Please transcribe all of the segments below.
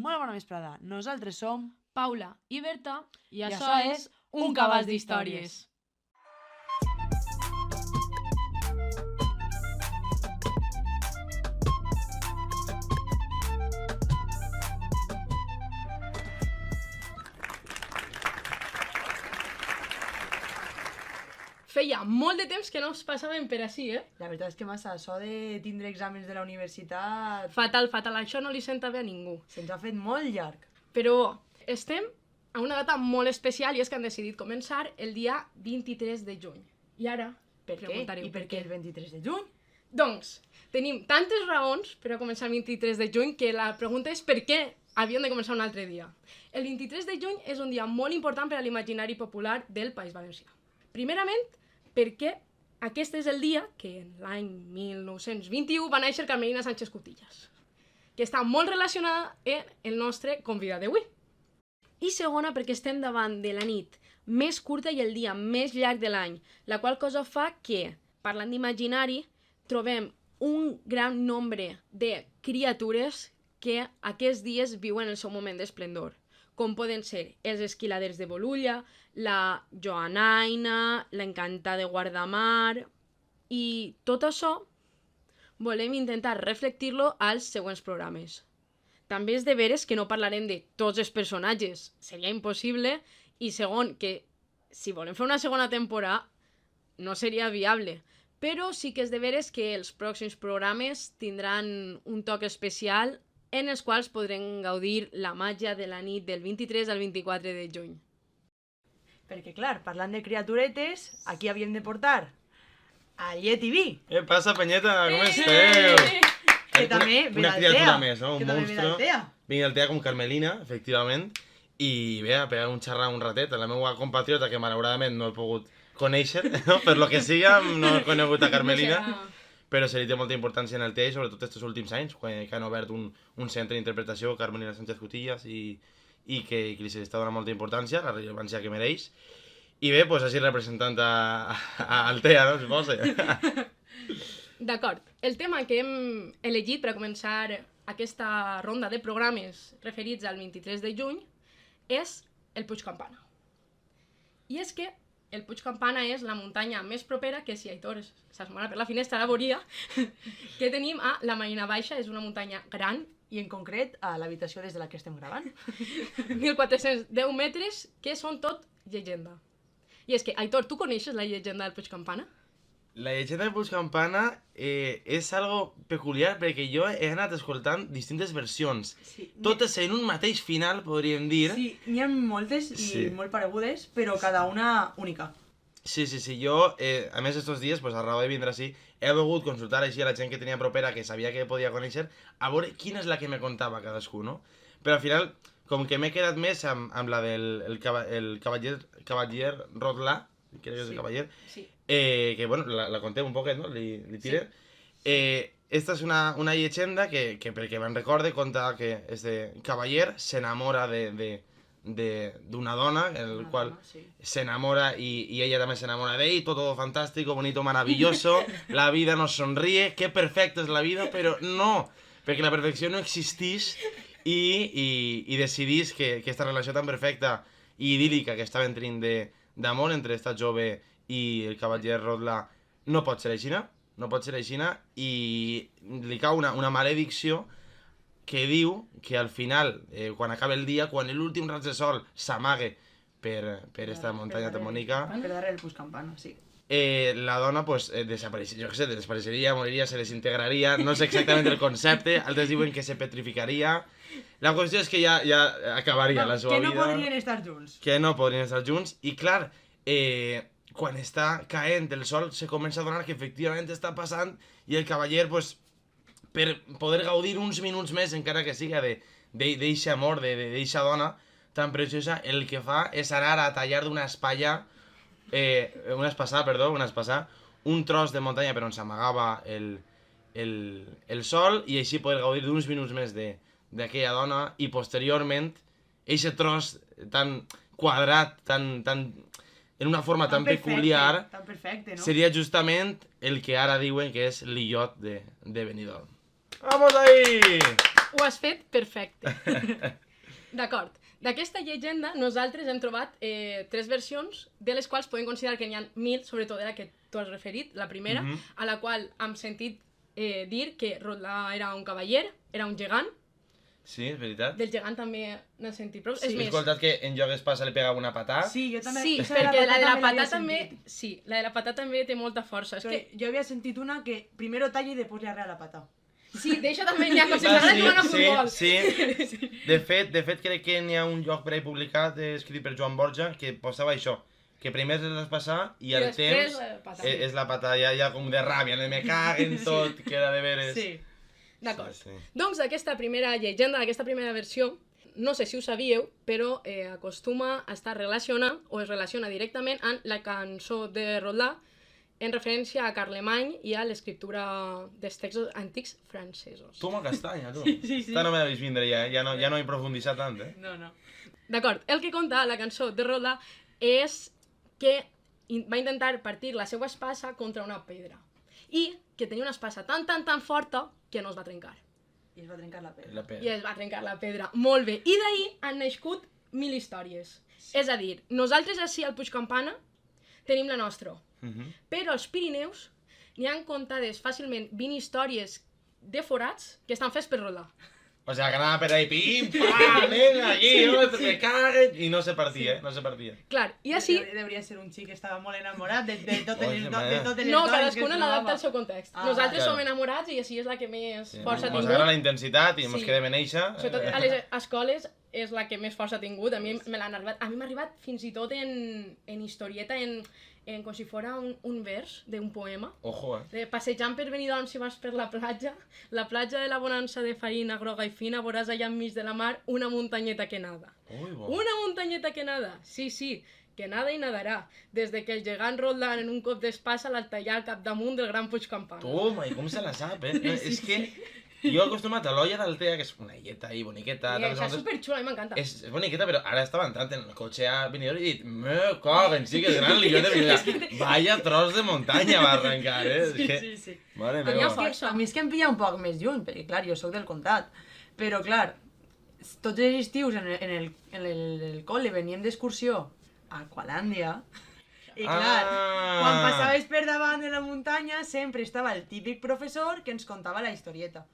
Molt bona vesprada. Nosaltres som Paula i Berta, i I això és Un cabàs d'històries. Feia molt de temps que no us passaven per així, eh? La veritat és que massa, això de tindre exàmens de la universitat Fatal, fatal, això no li senta bé a ningú. se'ns ha fet molt llarg. Però estem a una data molt especial i és que han decidit començar el dia 23 de juny. I ara, Per què? preguntareu I per què el 23 de juny? Doncs, tenim tantes raons per a començar el 23 de juny que la pregunta és per què havien de començar un altre dia. El 23 de juny és un dia molt important per a l'imaginari popular del País Valencià. Primerament, perquè aquest és el dia que en l'any 1921 va néixer Carmelina Sánchez Cutillas, que està molt relacionada amb el nostre convidat d'avui. I segona, perquè estem davant de la nit més curta i el dia més llarg de l'any, la qual cosa fa que, parlant d'imaginari, trobem un gran nombre de criatures que aquests dies viuen el seu moment d'esplendor, com poden ser els esquiladers de Bolulla, la Joanaina, l'Encantada de Guardamar, i tot això volem intentar reflectir-lo als següents programes. També és de veres que no parlarem de tots els personatges, seria impossible, i segon, que si volem fer una segona temporada no seria viable, però sí que és de veres que els pròxims programes tindran un toc especial en els quals podrem gaudir la màgia de la nit del 23 al 24 de juny. Perquè, clar, parlant de criaturetes, aquí havíem de portar a Yeti B, Què passa, penyeta? Com esteu? que també ve Una d'Altea. criatura més, no? Que Un també ve monstru. d'Altea. Vinc d'Altea com Carmelina, efectivament, i bé, a pegar un xerrar un ratet a la meva compatriota, que malauradament no he pogut conèixer, no? Per lo que siga, no he conegut a Carmelina, però se li té molta importància en Altea, i sobretot aquests últims anys, que han obert un centre d'interpretació, Carmelina Sánchez Cutillas, i que li se li està donant molta importància, la rellevància que mereix. I bé, doncs així representant a Altea, no? Suposo. D'acord. El tema que hem elegit per a començar aquesta ronda de programes referits al 23 de juny és el Puig Campana. I és que el Puig Campana és la muntanya més propera que si Aitor s'asomara per la finestra la veuria, que tenim a la Marina Baixa, és una muntanya gran, I en concret a l'habitació des de la que estem gravant. 1.410 metres, que són tot llegenda. I és que, Aitor, tu coneixes la llegenda del Puig Campana? La llegenda del Puig Campana és algo peculiar perquè jo he anat escoltant distintes versions. Sí, Totes en un mateix final, podríem dir. sí, n'hi ha moltes i Sí. molt paregudes, però cada una única. Sí. Jo, a més, estos dies, pues, a raó de vindre així, he volgut consultar així a la gent que tenia propera, que sabia que podia conèixer, a veure quina és la que me contava cadascú, no? Però al final, com que m'he quedat més amb la del cavaller Rodlà, crec que és el cavaller, Sí. que bueno, la contem un poquet, no? Li tire. Esta és una llegenda que perquè me'n recorde, conta que este cavaller s'enamora d'una dona, el qual Sí. s'enamora y ella también se enamora de él, todo fantástico, bonito, maravilloso, la vida nos sonríe, qué perfecta es la vida, pero no, perquè la perfecció no existís i decidís que aquesta relació tan perfecta i idíl·lica que estaven tenint d'amor entre esta jove i el cavaller Rodlà no pot ser aixina, i li cau una maledicció que diu que al final, quan acaba el dia, quan l'últim raig de sol s'amague per esta muntanya tan bonica, Per darrere el Puig Campana, sí. la dona pues desapareixeria, jo què sé, desapareixeria, moriria, se desintegraria, no sé exactament el concepte, altres diuen que se petrificaria. La qüestió és que ja acabaria la seva Que no vida. podrien estar junts. Que no podrien estar junts, i clar, quan està caent el sol se comença a adonar que efectivament està passant i el cavaller, pues, per poder gaudir uns minuts més, encara que siga d'eixe amor, d'eixa dona tan preciosa, el que fa és anar a tallar d'una espasa, un tros de muntanya per on s'amagava el sol, i així poder gaudir d'uns minuts més d'aquella dona, i posteriorment, eixe tros tan quadrat, en una forma tan peculiar, Tan perfecte, no? seria justament el que ara diuen que és l'illot de Benidorm. ¡Vamos ahí! Ho has fet perfecte. D'acord. D'aquesta llegenda nosaltres hem trobat 3 versions, de les quals podem considerar que n'hi ha 1000, sobretot de la que tu has referit, la primera, a la qual hem sentit dir que Roldà era un cavaller, era un gegant. Sí, és veritat. Del gegant també n'hem sentit prou. Sí. És He més, escoltat que en Joc Espasa li pegava una patada. Sí, jo també... sí, esa perquè la de la patata patata l'havia també... sentit. Sí, la de la patata també té molta força. És Però que, jo havia sentit una que primero talla y después le arrea la pata. sí, d'això també n'hi ha, com si Ah, s'agrada jugant a sí, futbol. sí. De fet, crec que n'hi ha un lloc per ahí publicat, escrit per Joan Borja, que posava això, que primer les has passar i al després temps la patada. és la patada, ja com de ràbia, me caguen tot, que era de veres. Sí. D'acord. Sí. Doncs aquesta primera llegenda, aquesta primera versió, no sé si ho sabíeu, però acostuma a estar relacionada o es relaciona directament amb la cançó de Roldà en referència a Carlemany i a l'escriptura dels textos antics francesos. Toma castanya, tu. Sí. Esta no me la vist vindre ja no he profundissat tant, No, no. D'acord, el que conta la cançó de Roldà és que va intentar partir la seva espasa contra una pedra i que tenia una espasa tan forta que no es va trencar. I es va trencar la pedra. La I pedra. es va trencar la pedra. Molt bé. I d'ahir han nascut 1000 històries. És a dir, nosaltres així al Puig Campana tenim la nostra. Però als Pirineus n'hi han contades fàcilment 20 històries de forats que estan fets per Roldà. O sea, que anava per ahí, pim, pam, venga, aquí, me caguen, i no se partia, no se partia. Clar, i així... Debería ser un xic que estava molt enamorat de totes Oye, les mare. dones No, que cadascuna es l'adapta trobava. al seu context. Ah, Nosaltres claro. som enamorats i així és la que més força ha Mos tingut. agrada la intensitat i mos Sí. quedem en eixa. Sobretot a les escoles és la que més força ha tingut. A mi me l'han arribat. A mi m'ha arribat fins i tot en historieta, en com si fora un vers d'un poema. Ojo, De passejant per Benidorm si vas per la platja de la bonança de farina groga i fina, veuràs allà enmig de la mar una muntanyeta que nada. Ui, bo. Una muntanyeta que nada, sí, que nada i nadarà, des de que el gegant Roldán en un cop d'espasa l'altallà al capdamunt del gran Puig Campana. Toma, i com se la sap, És que jo he acostumat a l'olla d'Altea, que és una illeta ahí, boniqueta. I tal, això és nosaltres- superxula, a mi m'encanta. És boniqueta, però ara estava entrant en el cotxe a Benidorm i he dit, me caguen, sí que és gran l'illot de Benidorm. Vaya tros de muntanya va arrencar, És que... Sí. Mare A mi meva. em força. A mi és que em pilla un poc més lluny, perquè clar, jo sóc del comtat. Però clar, tots els estius en el col·le veníem d'excursió a Aqualàndia. I clar, quan passaves per davant de la muntanya sempre estava el típic professor que ens contava la historieta.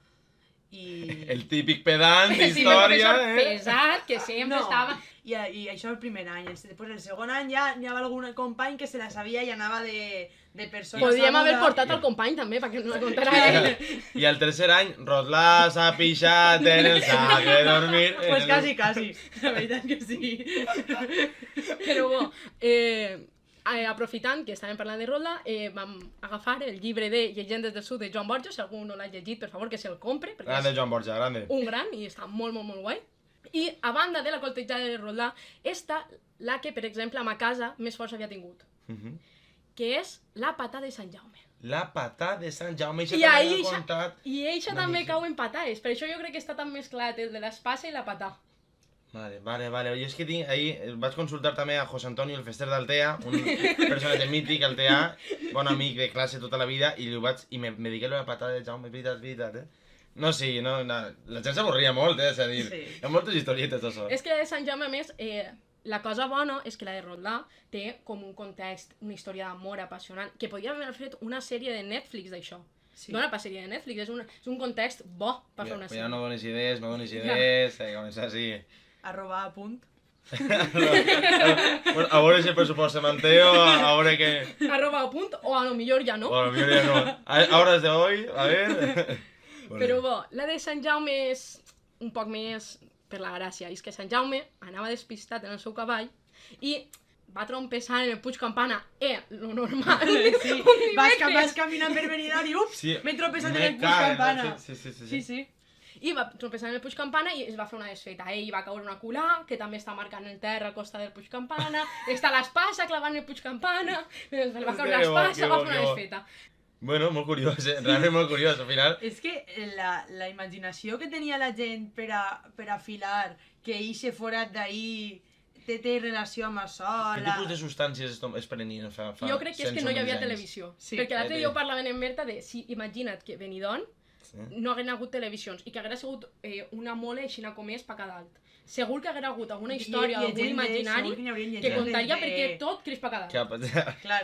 I... El típic pedant Sí, el d'història, professor pesat, que sempre estava... I això el primer any. Després el segon any ja hi havia algun company que se la sabia i anava de persona Podríem haver sabuda. portat el company també, perquè no la contara ell. I al tercer any, Rotlà s'ha pixat en el sac de dormir. Pues casi, la veritat que sí. Però bo, aprofitant que estàvem parlant de Roldà, vam agafar el llibre de Llegendes del Sud de Joan Borja, si algú no l'ha llegit, per favor, que se'l compre, perquè Grande és Joan Borja, grande. un gran i està molt guai. I a banda de la coltejada de Roldà, està la que, per exemple, a ma casa més força havia tingut, que és la patà de Sant Jaume. La patà de Sant Jaume, això I també ahí l'ha contat. I eixa Una també mica. cau en patades, per això jo crec que està tan mesclat el de l'espasa i la patà. Vale. Jo és que tinc, ahir vaig consultar també a José Antonio, el fester d'Altea, un personatge mític, Altea, bon amic de classe tota la vida, i me digué la patada de Jaume, veritat, No, sí, no, la gent s'avorria molt, és a dir, Sí. hi ha moltes historietes d'això. És que la de Sant Jaume, a més, la cosa bona és que la de Roldà té com un context, una història d'amor apassionant, que podria haver fet una sèrie de Netflix d'això. Sí. Dona per sèrie de Netflix, és un context bo per fer una Ja sèrie. no donis idees, comença així. @punt. Bueno, a veure si el pressupost se manté o a veure que... Arroba punt, o a lo millor ja no. O a lo mejor ya no. A horas de hoy, a ver... Però bo, la de Sant Jaume és un poc més per la gràcia. És que Sant Jaume anava despistat en el seu cavall i va trompessar en el Puig Campana, lo normal. Sí, un vas dimecres. caminant per Benidorm i ups, Sí, m'he tropezat en me el Puig cago, Campana. Sí. I va trompessar en el Puig Campana i es va fer una desfeta. Ell va caure una culà, que també està marcant el terra al costat del Puig Campana, està l'espasa clavant el Puig Campana, va caure Que bo, l'espasa, que va bo, fer una que bo. desfeta. Bueno, molt curiós, realment molt curiós, al final. És que la imaginació que tenia la gent per a afilar que ixe forat d'ahir té relació amb això, Què tipus de substàncies es prenien Jo crec que és que no hi havia televisió. Sí. Perquè l'altre dia ho parlaven en Berta de, si imagina't que Benidorm no hagueren hagut televisions i que haguera sigut una mole així com és per cada alt. Segur que haguera hagut alguna història, algun imaginari que contaria perquè tot creix per cada alt. Clar.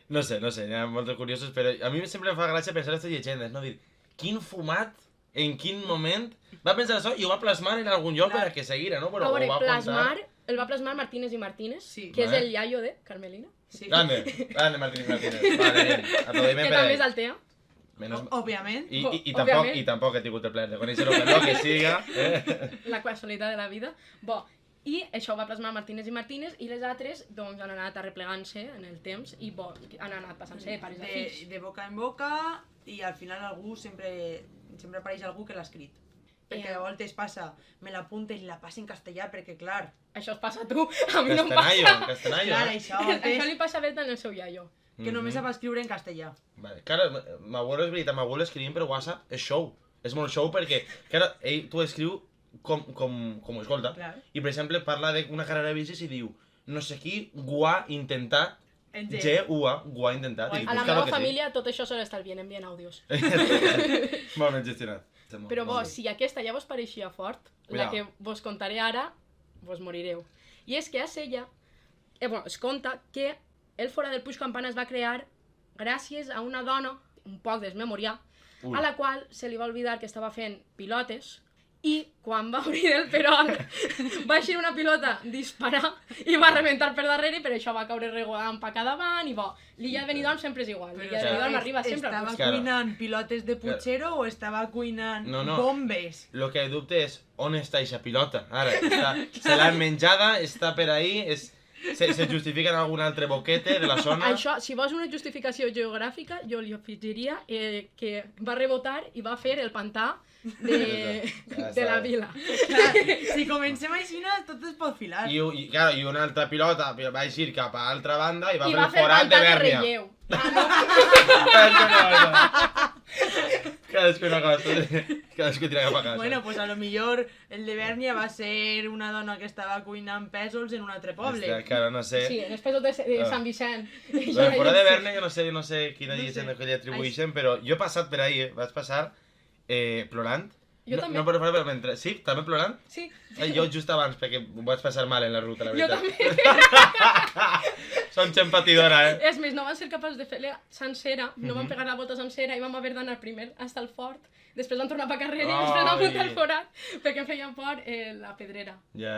No sé, n'hi ha molts curiosos, però a mi sempre em fa gràcia pensar aquestes llegendes, no? Dir, quin fumat, en quin moment, va pensar això i ho va plasmar en algun lloc per a que seguira, no? Però a veure, ho va contar. El va plasmar Martínez i Martínez, Sí. que és el iaio de Carmelina. Sí. Grande Martínez. Vale, bien. Aplaudiment Que per també ell. és Altea. Òbviament. I tampoc he tingut el plaer de conèixer-lo, per lo que siga. La casualitat de la vida. Bo, i això ho va plasmar Martínez i Martínez i les altres doncs han anat arreplegant-se en el temps i bo, han anat passant-se de pares a fills. De boca en boca i al final algú sempre apareix algú que l'ha escrit. Perquè a voltes passa, me l'apunta i la passa en castellà perquè clar... Això es passa a tu, a mi no em passa. Castellano. Clar, això Això li passa a Berta en el seu iaio. que només sap escriure en castellà. Vale. Claro, m'abuelo és veritat, m'abuelo escrivint per WhatsApp és show. És molt show perquè, claro, ell t'ho escriu com ho escolta. Clar. I, per exemple, parla d'una carrera de bicis i diu no sé qui, ho ha intentat, En G-U-A, ho ha intentat. I A la claro meva que sí. família tot això se l'estalvien enviant àudios. Molt ben gestionat. Però vos, si aquesta ja vos pareixia fort, la Cuidao. que vos contaré ara, vos morireu. I és que a Sella, es conta que el Fora del Puig Campana es va crear gràcies a una dona, un poc desmemoriada, Ui. a la qual se li va oblidar que estava fent pilotes i quan va obrir el perol va eixir una pilota disparar i va rebentar per darrere i per això va caure regodant per cada davant i bo, l'illa de Benidorm sempre és igual, l'illa de Benidorm arriba sempre al Estava puig. Claro. cuinant pilotes de Puigero o estava cuinant No. bombes? Lo que dubte és on està eixa pilota. Ara, se l'han menjada, està per ahí, se justifica en algun altre boquete de la zona. Això, si vols una justificació geogràfica, jo li afegiria que va rebotar i va fer el pantà de la vila. Clar, si comencem així, tot es pot filar. Claro, i una altra pilota va eixir cap a l'altra banda i va I fer va el fer el forat de pantà de Bèrnia. relleu. Cadascú una cosa. Cadascú tira cap a casa. Bueno, pues a lo millor el de Bèrnia va ser una dona que estava cuinant pèsols en un altre poble. Claro, no sé. Sí, en els pesos de Sant Vicent. El forat de Bèrnia, jo no sé quina llegenda que li atribueixen, però jo he passat per ahí, vaig passar plorant. Jo també. No, però mentre... Sí? També plorant? Sí. Jo just abans, perquè ho vaig passar mal en la ruta, la Jo veritat. també. Som gent patidora, És més, no van ser capaços de fer-la sencera, no van pegar la volta sencera i vam haver d'anar primer fins al fort, després van tornar per carrera i després vam muntar el forat, perquè em feien por la pedrera. Ja.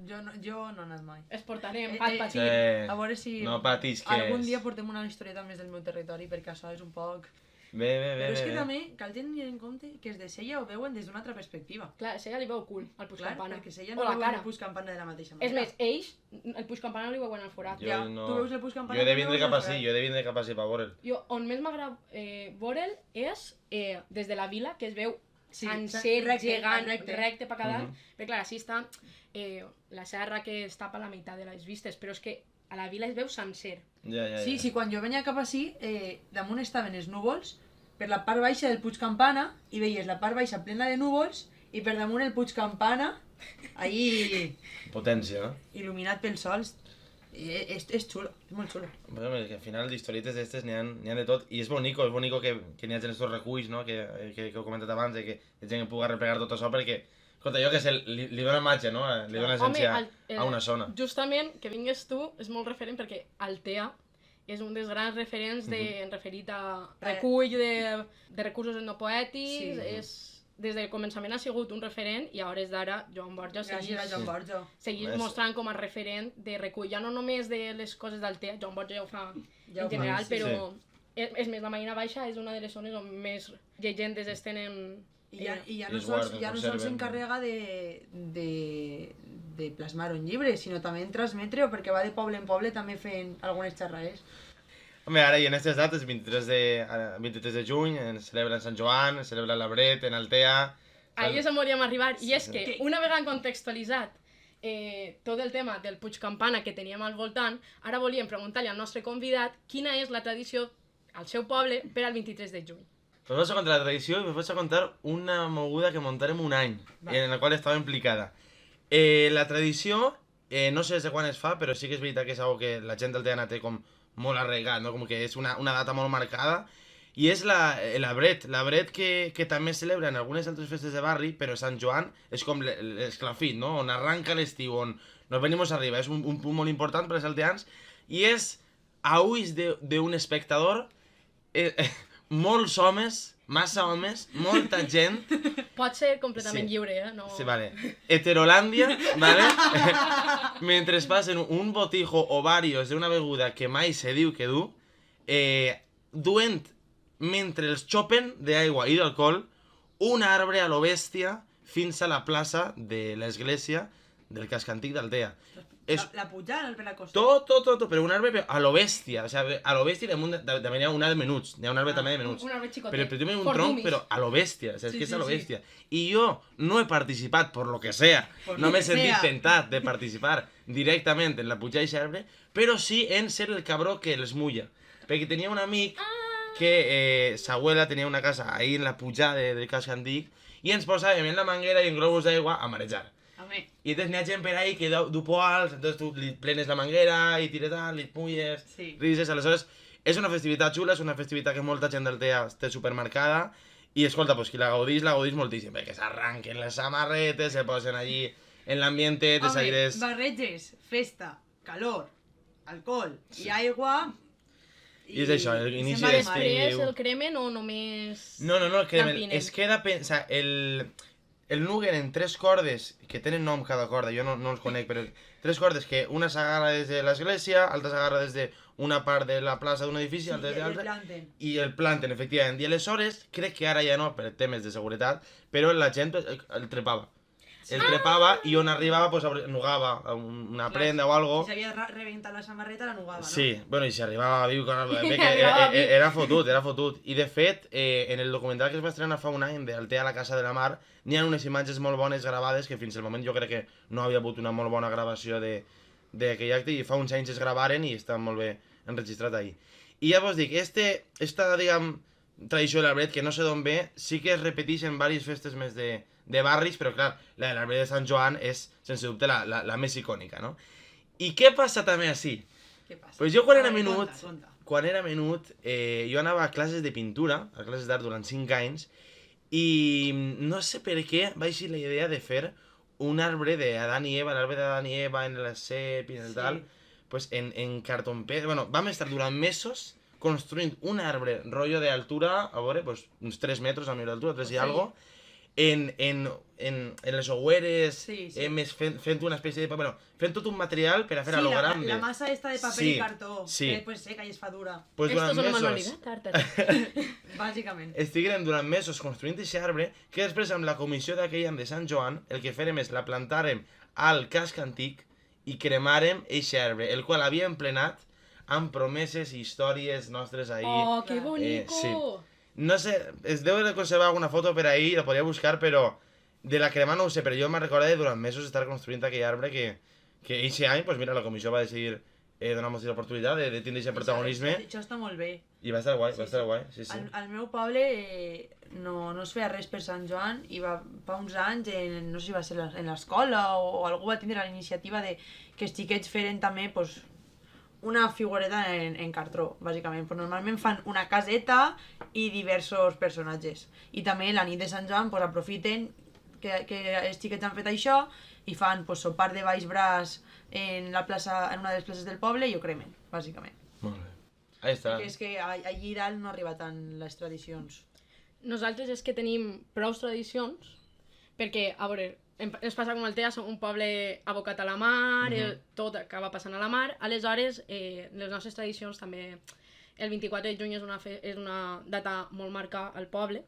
Jo no he anat mai. Es portarem, Eh, pat eh, patir. A veure si No patisques. algun dia portem una historieta més del meu territori, perquè això és un poc... Bé. Però és que també cal tenir en compte que els de Sella ho veuen des d'una altra perspectiva. Clar, Sella li veu cul al Puig Clar, Campana. perquè Sella O no la veuen cara. el Puig Campana de la mateixa És manera. més, ells, el Puig Campana li veuen al forat. Jo Ja, no... tu veus el Puig Campana Jo he de i vindre veus cap el ací, forat. jo he de vindre cap ací per veure'l. Jo, on més m'agrada veure'l és des de la vila, que es veu Sí, sencer, recte, gegant, recte. recte per cada dalt. Perquè clar, així està la serra que es tapa la meitat de les vistes, però és que a la vila es veu sencer. Ja. Sí, quan jo venia cap ací, damunt estaven els núvols, per la part baixa del Puig Campana, i veies la part baixa plena de núvols, i per damunt el Puig Campana, allí Potència, no? il·luminat pel sol. És xulo, és molt xulo. Bueno, que al final d'historietes d'estes n'hi ha de tot, i és bonico que n'hi hagi estos reculls, no? Que he comentat abans, que hi ha gent que pugui replegar tot això, perquè, escolta, jo que sé, li dona matxa, no? Li dona essència a una zona. Justament, que vingues tu és molt referent perquè Altea és un dels grans referents referit a recull de recursos etnopoètics, Sí. des del començament ha sigut un referent i a hores d'ara Joan Borja Gràcies a Joan Borja. segueix Ves. mostrant com a referent de recull, ja no només de les coses d'Altea, Joan Borja ja ho fa Ja ho en general, fa, sí. però és més, la Marina Baixa és una de les zones on més llegendes es tenen. I ja I no es sols guarden, no sols conserven. s'encarrega de plasmar-ho en llibres, sinó també en transmetre-ho, perquè va de poble en poble també fent algunes xerrades. Home, ara i en aquestes dates, 23 de juny, es celebra en Sant Joan, es celebra l'Abret, en Altea... Ahí és on volíem arribar, i és que una vegada contextualitzat tot el tema del Puig Campana que teníem al voltant, ara volíem preguntar-li al nostre convidat quina és la tradició al seu poble per al 23 de juny. Us vaig a contar la tradició i us vaig a contar una moguda que muntarem un any, en la qual estava implicada. La tradició, no sé des de quan es fa, però sí que és veritat que és algo que la gent del Teana té com molt arraigat, no? Com que és una data molt marcada, I és l'Abret que també es celebra en algunes altres festes de barri, però Sant Joan és com l'esclafit, no? On arranca l'estiu, on nos venimos arriba. És un punt molt important per als aldeans i és, a ulls d'un espectador, molts homes, massa homes, molta gent. Pot ser completament Sí. lliure, no... Sí, vale. Heterolàndia, vale? Mentre passen un botijo o varios d'una beguda que mai se diu que du, duent, mentre els xopen d'aigua i d'alcohol, un arbre a lo bèstia fins a la plaça de l'església del casc antic d'Altea. La pujant per la costa. Tot, però un arbre a lo bèstia, o sigui, a lo bèstia també hi ha un arbre de menuts, hi ha un arbre també de menuts. Un arbre xicotet. Pero tiene un Por tronc, dummies. pero a lo bestia, o sea, es Sí, que es a sí, lo sí. bestia. Y yo no he participado, por lo que sea, Por no lo me he que sentido sea. tentat de participar directamente en la pujada i arbre, però sí en ser el cabró que els mulla. Perquè tenia un amic que sa abuela tenia una casa ahí en la pujada del casc antic i ens posàvem en la manguera i en globus d'aigua a marejar. Home, I entonces n'hi ha gent per ahí que du poals, entonces tu li plenes la manguera i tires tal, li mulles, Sí. rises, aleshores és una festivitat xula, és una festivitat que molta gent d'Altea té supermarcada i escolta, pues qui la gaudís moltíssim, perquè s'arranquen les samarretes, se posen allí en l'ambiente, te home, saires... barreges, festa, calor, alcohol i aigua... I és això, el inici se'n va de d'estiu. mar. Després el cremen o només... No, Campinen. es queda... O sea, el núger en 3 cordes, que tenen nom cada corda, jo no els conec, però 3 cordes que una s'agarra des de l'església, altra s'agarra des de una part de la plaça d'un edifici, Sí, altra des de el l'altra, planten. i el planten, efectivament. I aleshores, crec que ara ja no, per temes de seguretat, però la gent el trepava. El trepava i on arribava, pues, nugava una prenda o algo. Si s'havia reventat la samarreta, la nugava, no? Sí, bueno, i si arribava viu, Arribava viu. era fotut. I de fet, en el documental que es va estrenar fa un any d'Altea a la Casa de la Mar, n'hi ha unes imatges molt bones gravades que fins al moment jo crec que no havia hagut una molt bona gravació d'aquell acte i fa uns anys es gravaren i està molt bé enregistrat ahí. I ja vos dic, esta, diguem, tradició de l'arbret, que no sé d'on ve, sí que es repeteix en diverses festes més de barris, però clar, la de l'arbret de Sant Joan és, sense dubte, la més icònica, no? I què passa també així? Què passa? Pues jo quan A era veure, menut, conta. jo anava a classes de pintura, a classes d'art durant 5 anys, i no sé per què va eixir la idea de fer un arbre d'Adam i Eva, l'arbre d'Adam i Eva en la cep i en el Sí. tal, pues en cartón pedra. Bueno, vam estar durant mesos construint un arbre rotllo d'altura, a veure, pues uns 3 metres a mi d'altura, 3 i Sí. algo, en les oueres, Sí, sí. fent una espècie de... Bueno, fent tot un material per a fer a lo la grande. massa esta de paper Sí, i cartó, sí. que després seca i es fa dura, Pues Esto durant es una mesos... manualidad, arte. bàsicament. Estigueren durant mesos construint aquest arbre, que després amb la comissió d'aquell any de Sant Joan, el que fèrem és la plantàrem al casc antic i cremarem aquest arbre, el qual havíem plenat amb promeses i històries nostres ahir. Oh, qué Clar. bonito. sí. No sé, es deu de conservar alguna foto per ahí, la podria buscar, però de la crema no ho sé, però jo me'n recordo de durant mesos estar construint aquell arbre que aquest any, pues mira, la comissió va decidir donar-nos l'oportunitat de tindre aquest protagonisme Això està molt bé. i va estar guai, Sí, va estar sí. guai, sí, sí. Al meu poble no es feia res per Sant Joan i fa uns anys, no sé si va ser en l'escola o algú va tindre la iniciativa de que els xiquets feren també pues, una figureta en cartró, bàsicament. Pues normalment fan una caseta i diversos personatges. I també la nit de Sant Joan pues, aprofiten que els xiquets han fet això i fan pues, sopar de baix braç en una de les places del poble i ho cremen, bàsicament. Molt bé. Ahí està. Perquè és que allí dalt no arriba tant les tradicions. Nosaltres és que tenim prou tradicions, perquè, a veure, ens passa com el Tea, som un poble abocat a la mar, tot acaba passant a la mar, aleshores les nostres tradicions també, el 24 de juny és una data molt marca al poble,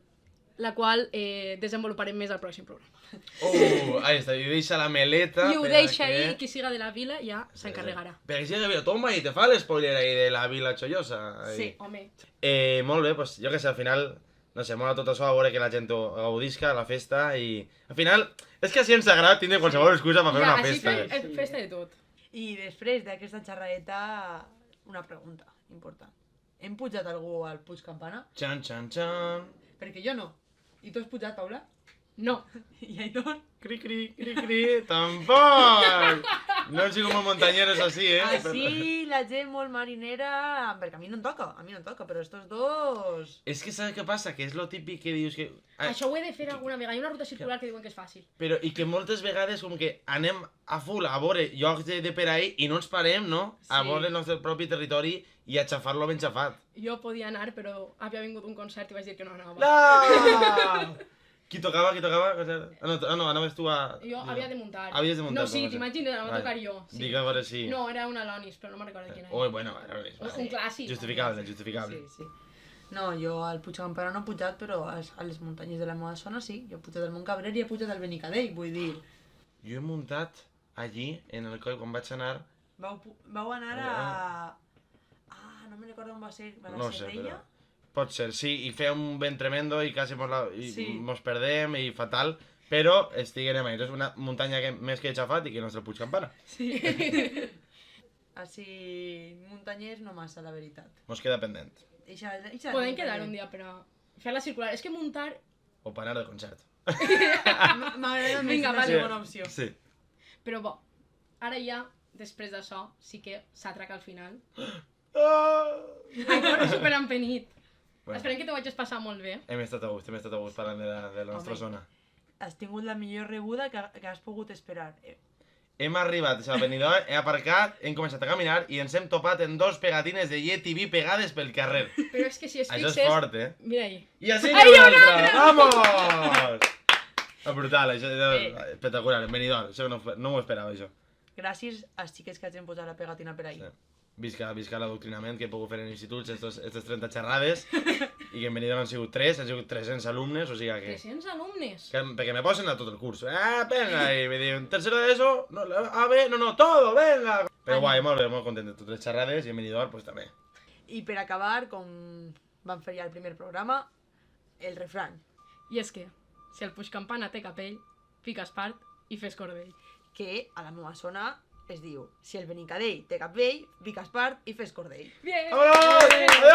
la qual desenvoluparem més al pròxim programa. Ahí està, i deixa la meleta... I ho per deixa a que- ahí, qui siga de la vila ja s'encarregarà. Perquè si ja toma i te fa l'espoiler ahí de la Vila Chollosa. Ahí. Sí. Home, Molt bé, pues jo que sé, al final, no sé, mola tot això, a veure que la gent ho gaudisca, la festa, i... Al final, és que així ens agrada tindre qualsevol excusa per fer ja, una així festa. fem festa de tot. I després d'aquesta xerradeta, una pregunta important. Hem pujat algú al Puig Campana? Xan, xan, xan... Perquè jo no. I tu has pujat, Paula? No. I Aitor? Cri, cri, cri, cri, tampoc! No hem sigut molt muntanyeros així, Així la gent molt marinera, perquè a mi no em toca, però estos dos... És que saps què passa? Que és lo típic que dius que... Això ho he de fer alguna vegada. Hi ha una ruta circular que diuen que és fàcil. Però, i que moltes vegades com que anem a full a veure llocs de per ahí i no ens parem, no? A Sí. veure el nostre propi territori i a xafar-lo ben xafat. Jo podia anar, però havia vingut un concert i vaig dir que no anava. No! Qui tocava? No, anaves tu a... Jo havia de muntar. Havies de muntar. No, sí, t'imagines, anava a tocar jo. Sí. Digue a veure si... No, era un Alanis, però no me'n recordo quin era. Ui, bueno, Un clàssic. justificable. Sí. No, jo al Puig Campana no he pujat, però a les muntanyes de la meva zona sí. Jo he pujat al Montcabrer i he pujat al Benicadell, vull dir... Jo he muntat allí, en el coll, quan vaig anar... Vau anar a... no me'n recordo on va ser, va No ser sé, d'ella? però... Pot ser, sí, i feia un vent tremendo i quasi mos perdem i fatal, però estiguem ahí. És una muntanya que més que he xafat i que no és el Puig Campana. Sí. Així, muntanyers no massa, la veritat. Mos queda pendent. Podem quedar un dia per a fer la circular. És que muntar... O per anar de concert. M'agrada més Vinga, la vale. segona opció. Sí. Però bo, ara ja, després d'això, sí que s'atraca al final. Encara super empenit. Bueno, Esperem que t'ho vagis passar molt bé. hem estat a gust parlant de la nostra Home. zona. Has tingut la millor rebuda que has pogut esperar. Hem arribat a Benidorm, he aparcat, hem començat a caminar i ens hem topat en dos pegatines de YTV pegades pel carrer. Però és que si es Això fixes... és fort, Mira ahí. I així Ai, n'hi ha una una altra! Vamos! Brutal, això és espectacular, en Benidorm, això no m'ho esperava, això. Gràcies als xiquets que hagin posat la pegatina per ahí. Sí. Visca l'adoctrinament que he pogut fer en instituts, estes 30 xerrades, i que en Benidorm han sigut 300 alumnes, o sigui que... 300 alumnes. Perquè me posen a tot el curs. Venga, i me diuen, tercero de eso, no, A, B, no, todo, venga. Però guai, molt bé, molt content de totes les xerrades, i en Benidorm, pues també. I per acabar, com vam fer ja el primer programa, el refrany, I és que, si el Puig Campana té capell, fiques part i fes cordell. que a la meva zona es diu, si el Benicadell té capell, fiques part i fes cordell. Bien! Vámonos!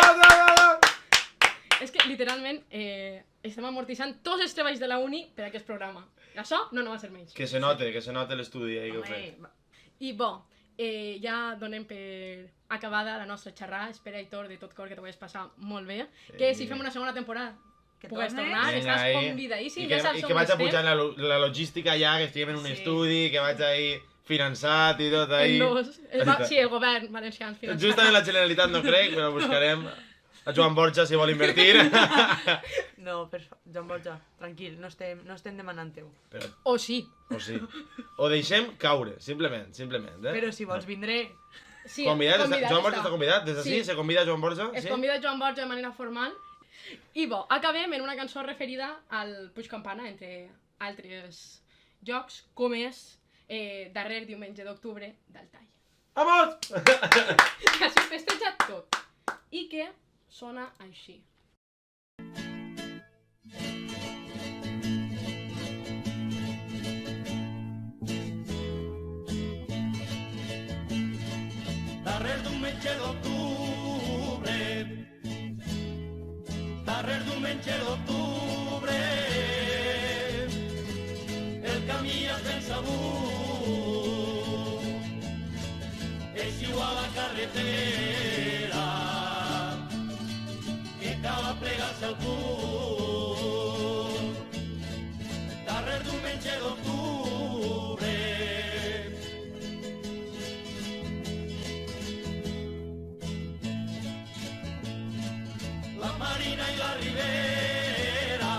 Adiós! És que, literalment, estem amortitzant tots els treballs de la uni per a aquest programa. I això no va ser menys. Que se note l'estudi ahí que heu fet. I bo, ja donem per acabada la nostra xerrada. Espera, Aitor, de tot cor que t'ho vagis passar molt bé. Que si fem una segona temporada Que pugues tornes. tornar, Vinga, estàs ahí. convidadíssim. I Ja que, saps i on que vaig a estem. pujar la logística ja, que estiguem en un Sí. estudi, que vaig ahí finançat i tot ahí. Sí, el govern valencià ens finança. Justament la Generalitat no crec, però buscarem a Joan Borja si vol invertir. No, Joan Borja, tranquil, no estem demanant teu. Però, O sí. o sí. O deixem caure, simplement, Però si vols vindré... Sí, Convidat, Joan Borja està convidat? Des d'ací Sí. se convida a Joan Borja? Es Sí? convida Joan Borja de manera formal. I bo, acabem en una cançó referida al Puig Campana, entre altres jocs, com és darrer diumenge d'octubre del Tall. Vamos! Que hagi festejat tot. I que sona així. Darrer diumenge d'octubre, darrer diumenge d'octubre, el camí és ben sabut, eixiu a la carretera, que cal aplegar-se al cul. Darrer diumenge d'octubre, la Marina i la Ribera,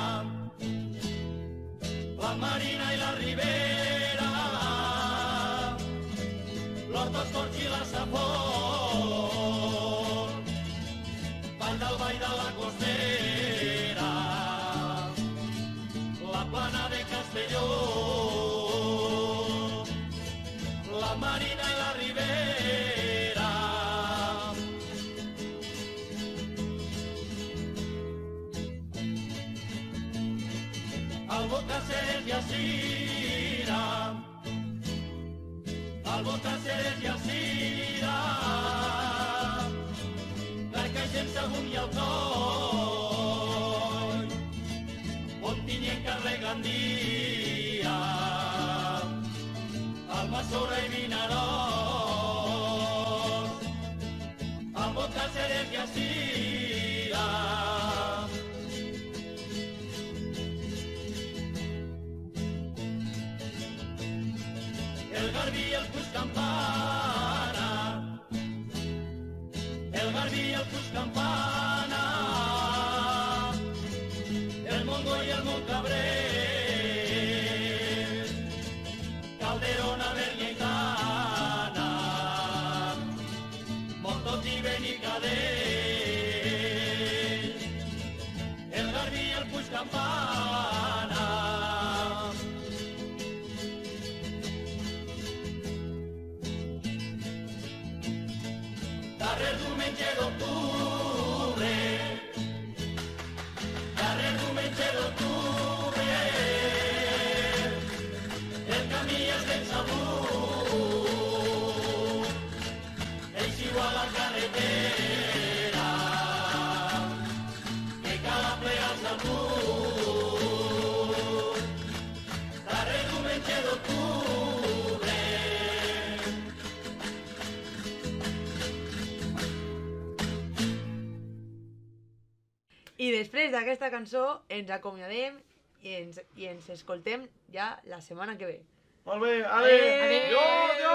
la Marina i la Ribera, l'Horta, els Corts i la Safor, Vall d'Alba i de la Costera, la Plana de Castelló, la Marina i la Ribera, Albocàsseres i Alzira, Albocàsseres i Alzira, Carcaixent, Sagunt i Alcoi, Ontinyent, Carrer Gandia, Almassora i Vinaròs, Garbí i el Puig Campana, el Garbí i el Puig Campana, el Montgó i el Montcabrer, Calderona, Berlletana, Montot i Benicadell, el Garbí i el Puig Campana. Darrer diumenge d'octubre, darrer diumenge d'octubre, el camí és ben sabut, eixiu a la carretera, que cal aplegar el salut. Darrer diumenge d'octubre, I després d'aquesta cançó ens acomiadem i ens escoltem ja la setmana que ve. Molt bé, adéu! Adéu! Jo,